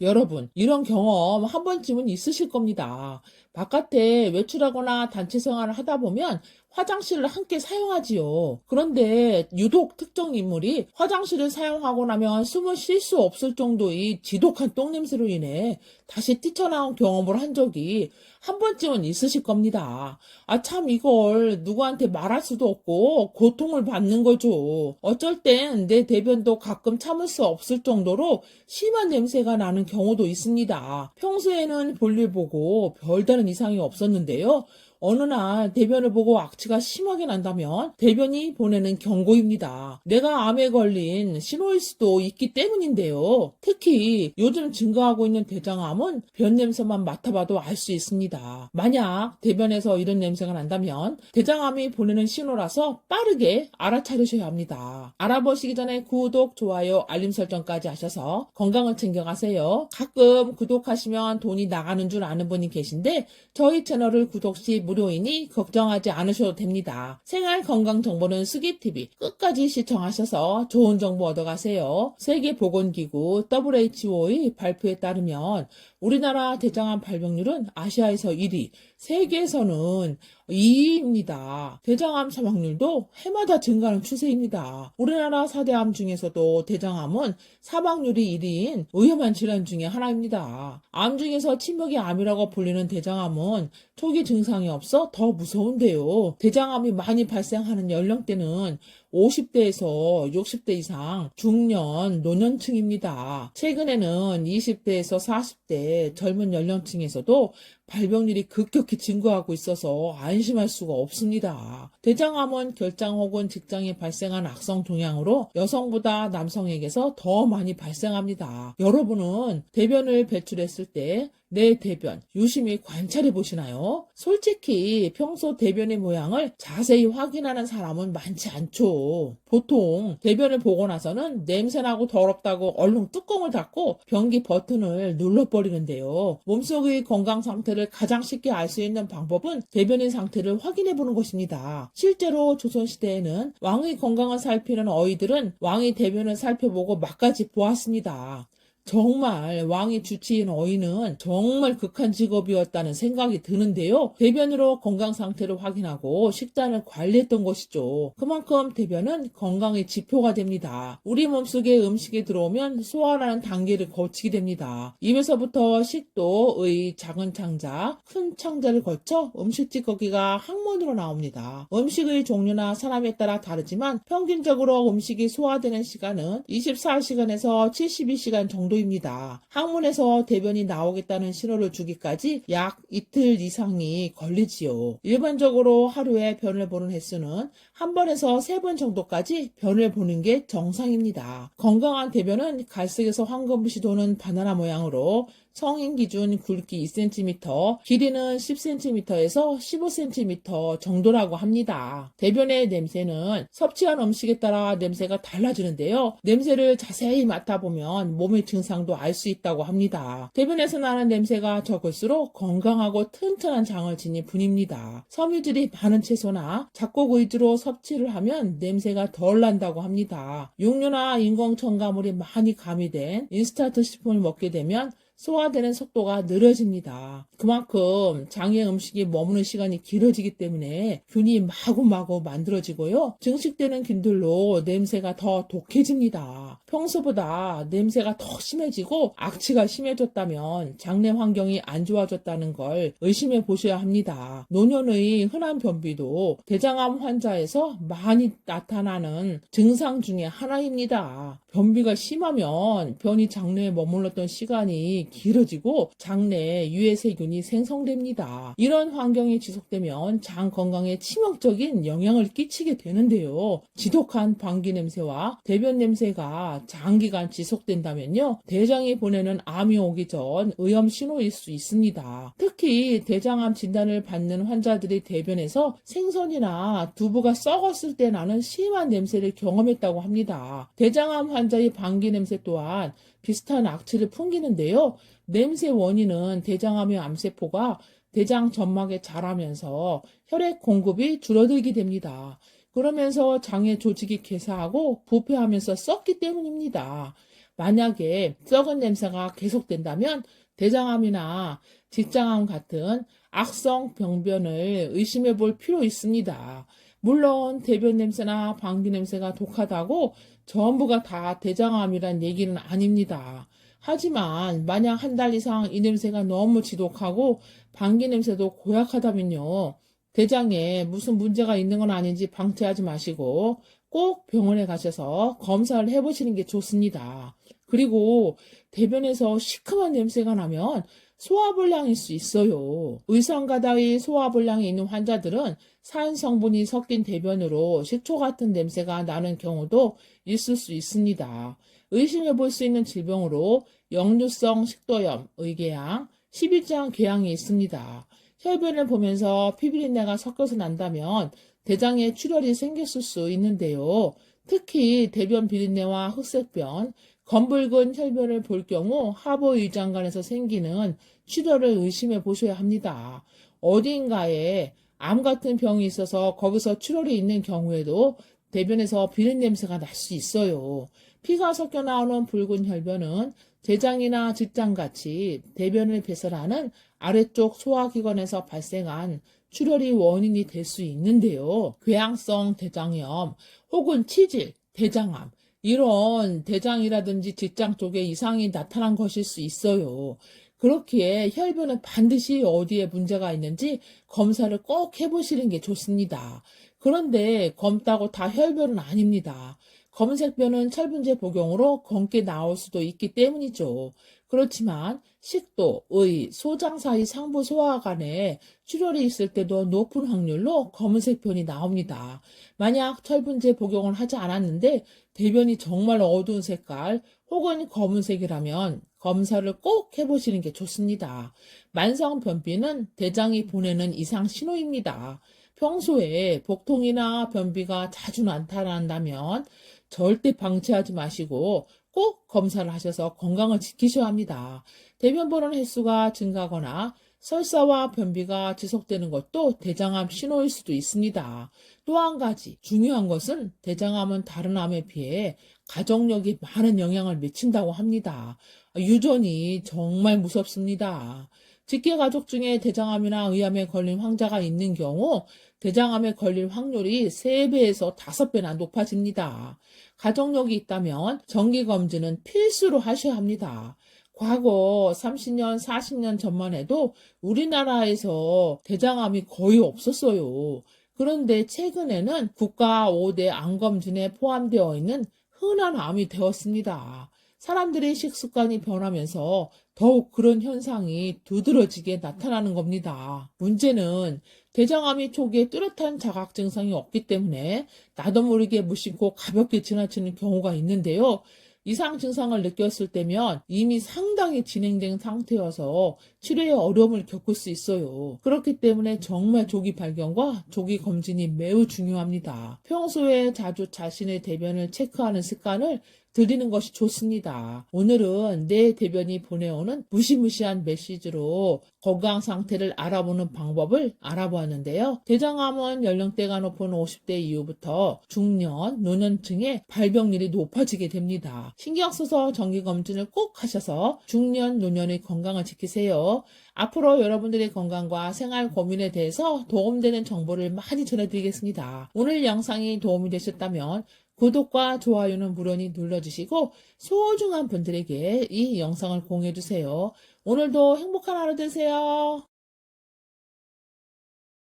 여러분, 이런 경험 한 번쯤은 있으실 겁니다. 바깥에 외출하거나 단체 생활을 하다 보면 화장실을 함께 사용하지요. 그런데 유독 특정 인물이 화장실을 사용하고 나면 숨을 쉴 수 없을 정도의 지독한 똥냄새로 인해 다시 뛰쳐나온 경험을 한 적이 한 번쯤은 있으실 겁니다. 아, 참, 이걸 누구한테 말할 수도 없고 고통을 받는 거죠. 어쩔 땐 내 대변도 가끔 참을 수 없을 정도로 심한 냄새가 나는 경우도 있습니다. 평소에는 볼일 보고 별다른 이상이 없었는데요. 어느 날 대변을 보고 악취가 심하게 난다면 대변이 보내는 경고입니다. 내가 암에 걸린 신호일 수도 있기 때문인데요. 특히 요즘 증가하고 있는 대장암은 변 냄새만 맡아봐도 알 수 있습니다. 만약 대변에서 이런 냄새가 난다면 대장암이 보내는 신호라서 빠르게 알아차리셔야 합니다. 알아보시기 전에 구독, 좋아요, 알림 설정까지 하셔서 건강을 챙겨가세요. 가끔 구독하시면 돈이 나가는 줄 아는 분이 계신데 저희 채널을 구독 시 무료이니 걱정하지 않으셔도 됩니다. 생활 건강 정보는 수기TV 끝까지 시청하셔서 좋은 정보 얻어가세요. 세계보건기구 WHO의 발표에 따르면 우리나라 대장암 발병률은 아시아에서 1위, 세계에서는 2위입니다. 대장암 사망률도 해마다 증가하는 추세입니다. 우리나라 4대 암 중에서도 대장암은 사망률이 1위인 위험한 질환 중에 하나입니다. 암 중에서 치명의 암이라고 불리는 대장암은 초기 증상이 없어 더 무서운데요. 대장암이 많이 발생하는 연령대는 50대에서 60대 이상 중년, 노년층입니다. 최근에는 20대에서 40대 젊은 연령층에서도 발병률이 급격히 증가하고 있어서 안심할 수가 없습니다. 대장암은 결장 혹은 직장에 발생한 악성 종양으로 여성보다 남성에게서 더 많이 발생합니다. 여러분은 대변을 배출했을 때 내 대변 유심히 관찰해 보시나요? 솔직히 평소 대변의 모양을 자세히 확인하는 사람은 많지 않죠. 보통 대변을 보고 나서는 냄새나고 더럽다고 얼른 뚜껑을 닫고 변기 버튼을 눌러버리는데요. 몸속의 건강 상태를 가장 쉽게 알 수 있는 방법은 대변의 상태를 확인해 보는 것입니다. 실제로 조선시대에는 왕의 건강을 살피는 어이들은 왕의 대변을 살펴보고 막까지 보았습니다. 정말 왕의 주치인 어인은 정말 극한 직업이었다는 생각이 드는데요. 대변으로 건강 상태를 확인하고 식단을 관리했던 것이죠. 그만큼 대변은 건강의 지표가 됩니다. 우리 몸속에 음식이 들어오면 소화라는 단계를 거치게 됩니다. 입에서부터 식도의 작은 창자, 큰 창자를 거쳐 음식 찌꺼기가 항문으로 나옵니다. 음식의 종류나 사람에 따라 다르지만 평균적으로 음식이 소화되는 시간은 24시간에서 72시간 정도 입니다. 항문에서 대변이 나오겠다는 신호를 주기까지 약 이틀 이상이 걸리지요. 일반적으로 하루에 변을 보는 횟수는 한 번에서 세 번 정도까지 변을 보는 게 정상입니다. 건강한 대변은 갈색에서 황금빛이 도는 바나나 모양으로 성인 기준 굵기 2cm, 길이는 10cm에서 15cm 정도라고 합니다. 대변의 냄새는 섭취한 음식에 따라 냄새가 달라지는데요. 냄새를 자세히 맡아보면 몸의 증상도 알 수 있다고 합니다. 대변에서 나는 냄새가 적을수록 건강하고 튼튼한 장을 지닌 분입니다. 섬유질이 많은 채소나 잡곡 위주로 섭취를 하면 냄새가 덜 난다고 합니다. 육류나 인공 첨가물이 많이 가미된 인스턴트 식품을 먹게 되면 소화되는 속도가 느려집니다. 그만큼 장에 음식이 머무는 시간이 길어지기 때문에 균이 마구마구 만들어지고요. 증식되는 균들로 냄새가 더 독해집니다. 평소보다 냄새가 더 심해지고 악취가 심해졌다면 장내 환경이 안 좋아졌다는 걸 의심해 보셔야 합니다. 노년의 흔한 변비도 대장암 환자에서 많이 나타나는 증상 중에 하나입니다. 변비가 심하면 변이 장내에 머물렀던 시간이 길어지고 장내에 유해세균이 생성됩니다. 이런 환경이 지속되면 장 건강에 치명적인 영향을 끼치게 되는데요. 지독한 방귀 냄새와 대변 냄새가 장기간 지속된다면요. 대장이 보내는 암이 오기 전 의염 신호일 수 있습니다. 특히 대장암 진단을 받는 환자들이 대변에서 생선이나 두부가 썩었을 때 나는 심한 냄새를 경험했다고 합니다. 대장암 환자의 방귀 냄새 또한 비슷한 악취를 풍기는데요. 냄새 원인은 대장암의 암세포가 대장 점막에 자라면서 혈액 공급이 줄어들게 됩니다. 그러면서 장의 조직이 괴사하고 부패하면서 썩기 때문입니다. 만약에 썩은 냄새가 계속된다면 대장암이나 직장암 같은 악성 병변을 의심해 볼 필요 있습니다. 물론 대변 냄새나 방귀 냄새가 독하다고 전부가 다 대장암이란 얘기는 아닙니다. 하지만 만약 한 달 이상 이 냄새가 너무 지독하고 방귀 냄새도 고약하다면요. 대장에 무슨 문제가 있는 건 아닌지 방치하지 마시고 꼭 병원에 가셔서 검사를 해보시는 게 좋습니다. 그리고 대변에서 시큼한 냄새가 나면 소화불량일 수 있어요. 의성가다의 소화불량이 있는 환자들은 산 성분이 섞인 대변으로 식초 같은 냄새가 나는 경우도 있을 수 있습니다. 의심해 볼 수 있는 질병으로 역류성 식도염, 의궤양, 십이장 궤양이 있습니다. 혈변을 보면서 피비린내가 섞여서 난다면 대장에 출혈이 생겼을 수 있는데요. 특히 대변 비린내와 흑색변, 검붉은 혈변을 볼 경우 하부위장관에서 생기는 출혈을 의심해 보셔야 합니다. 어디인가에 암 같은 병이 있어서 거기서 출혈이 있는 경우에도 대변에서 비린 냄새가 날 수 있어요. 피가 섞여 나오는 붉은 혈변은 대장이나 직장같이 대변을 배설하는 아래쪽 소화기관에서 발생한 출혈이 원인이 될 수 있는데요. 궤양성 대장염 혹은 치질, 대장암 이런 대장이라든지 직장 쪽에 이상이 나타난 것일 수 있어요. 그렇기에 혈변은 반드시 어디에 문제가 있는지 검사를 꼭 해보시는 게 좋습니다. 그런데 검다고 다 혈변은 아닙니다. 검은색변은 철분제 복용으로 검게 나올 수도 있기 때문이죠. 그렇지만 식도, 의, 소장 사이 상부 소화관에 출혈이 있을 때도 높은 확률로 검은색 변이 나옵니다. 만약 철분제 복용을 하지 않았는데 대변이 정말 어두운 색깔 혹은 검은색이라면 검사를 꼭 해보시는 게 좋습니다. 만성 변비는 대장이 보내는 이상 신호입니다. 평소에 복통이나 변비가 자주 나타난다면 절대 방치하지 마시고 꼭 검사를 하셔서 건강을 지키셔야 합니다. 대변 보는 횟수가 증가하거나 설사와 변비가 지속되는 것도 대장암 신호일 수도 있습니다. 또 한 가지 중요한 것은 대장암은 다른 암에 비해 가족력이 많은 영향을 미친다고 합니다. 유전이 정말 무섭습니다. 직계 가족 중에 대장암이나 의암에 걸린 환자가 있는 경우 대장암에 걸릴 확률이 3배에서 5배나 높아집니다. 가족력이 있다면 정기검진은 필수로 하셔야 합니다. 과거 30년, 40년 전만 해도 우리나라에서 대장암이 거의 없었어요. 그런데 최근에는 국가 5대 암검진에 포함되어 있는 흔한 암이 되었습니다. 사람들의 식습관이 변하면서 더욱 그런 현상이 두드러지게 나타나는 겁니다. 문제는 대장암이 초기에 뚜렷한 자각 증상이 없기 때문에 나도 모르게 무심코 가볍게 지나치는 경우가 있는데요. 이상 증상을 느꼈을 때면 이미 상당히 진행된 상태여서 치료에 어려움을 겪을 수 있어요. 그렇기 때문에 정말 조기 발견과 조기 검진이 매우 중요합니다. 평소에 자주 자신의 대변을 체크하는 습관을 들이는 것이 좋습니다. 오늘은 내 대변이 보내오는 무시무시한 메시지로 건강 상태를 알아보는 방법을 알아보았는데요. 대장암은 연령대가 높은 50대 이후부터 중년, 노년층의 발병률이 높아지게 됩니다. 신경 써서 정기검진을 꼭 하셔서 중년, 노년의 건강을 지키세요. 앞으로 여러분들의 건강과 생활 고민에 대해서 도움되는 정보를 많이 전해드리겠습니다. 오늘 영상이 도움이 되셨다면 구독과 좋아요는 물론히 눌러주시고 소중한 분들에게 이 영상을 공유해주세요. 오늘도 행복한 하루 되세요.